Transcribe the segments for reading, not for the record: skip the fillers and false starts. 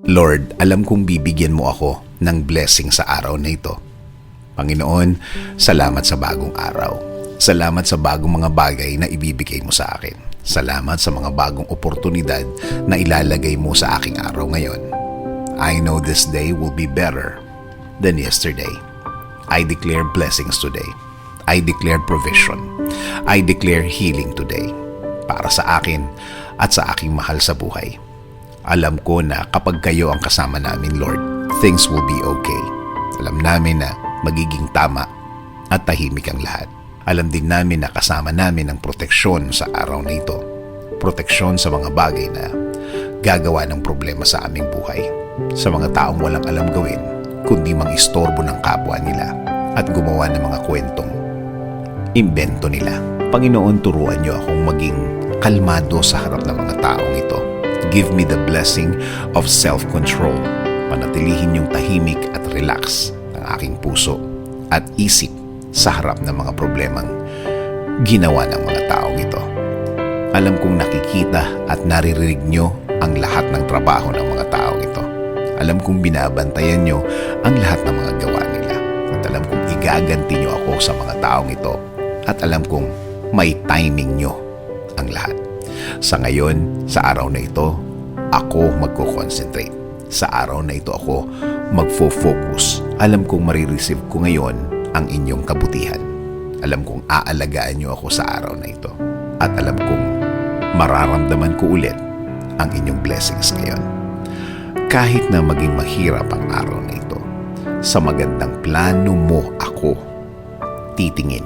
Lord, alam kong bibigyan mo ako ng blessing sa araw na ito. Panginoon, salamat sa bagong araw. Salamat sa bagong mga bagay na ibibigay mo sa akin. Salamat sa mga bagong oportunidad na ilalagay mo sa aking araw ngayon. I know this day will be better than yesterday. I declare blessings today. I declare provision. I declare healing today para sa akin at sa aking mahal sa buhay. Alam ko na kapag kayo ang kasama namin, Lord, things will be okay. Alam namin na magiging tama at tahimik ang lahat. Alam din namin na kasama namin ang proteksyon sa araw na ito. Proteksyon sa mga bagay na gagawa ng problema sa aming buhay. Sa mga taong walang alam gawin, kundi mang-istorbo ng kapwa nila at gumawa ng mga kwentong imbento nila. Panginoon, turuan niyo akong maging kalmado sa harap ng mga taong ito. Give me the blessing of self-control. Panatilihin yung tahimik at relax ng aking puso at isip sa harap ng mga problemang ginawa ng mga taong ito. Alam kong nakikita at naririnig nyo ang lahat ng trabaho ng mga taong ito. Alam kong binabantayan nyo ang lahat ng mga gawa nila. At alam kong igaganti nyo ako sa mga taong ito. At alam kong may timing nyo ang lahat. Sa ngayon, sa araw na ito, ako magko-concentrate. Sa araw na ito ako magfo-focus. Alam kong marireceive ko ngayon ang inyong kabutihan. Alam kong aalagaan nyo ako sa araw na ito. At alam kong mararamdaman ko ulit ang inyong blessings ngayon. Kahit na maging mahirap ang araw na ito, sa magandang plano mo ako titingin.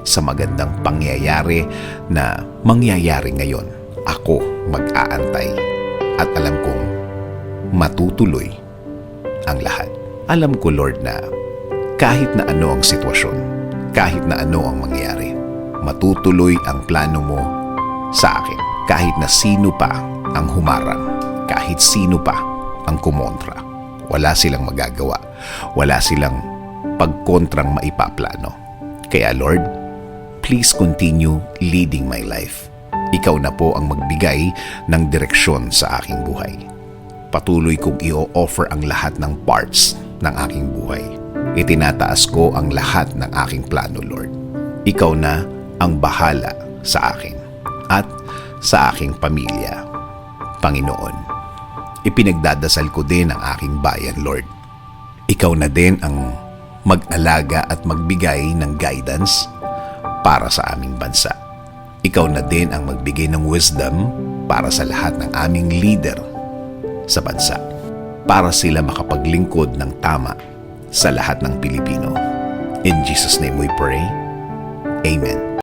Sa magandang pangyayari na mangyayari ngayon, ako mag-aantay at alam kong matutuloy ang lahat. Alam ko, Lord, na kahit na ano ang sitwasyon, kahit na ano ang mangyari, matutuloy ang plano mo sa akin. Kahit na sino pa ang humarang, kahit sino pa ang kumontra, wala silang magagawa, wala silang pagkontrang maipaplano. Kaya Lord, please continue leading my life. Ikaw na po ang magbigay ng direksyon sa aking buhay. Patuloy kong i-offer ang lahat ng parts ng aking buhay. Itinataas ko ang lahat ng aking plano, Lord. Ikaw na ang bahala sa akin at sa aking pamilya. Panginoon, ipinagdadasal ko din ang aking bayan, Lord. Ikaw na din ang mag-alaga at magbigay ng guidance para sa aming bansa. Ikaw na din ang magbigay ng wisdom para sa lahat ng aming leader sa bansa, para sila makapaglingkod ng tama sa lahat ng Pilipino. In Jesus' name we pray. Amen.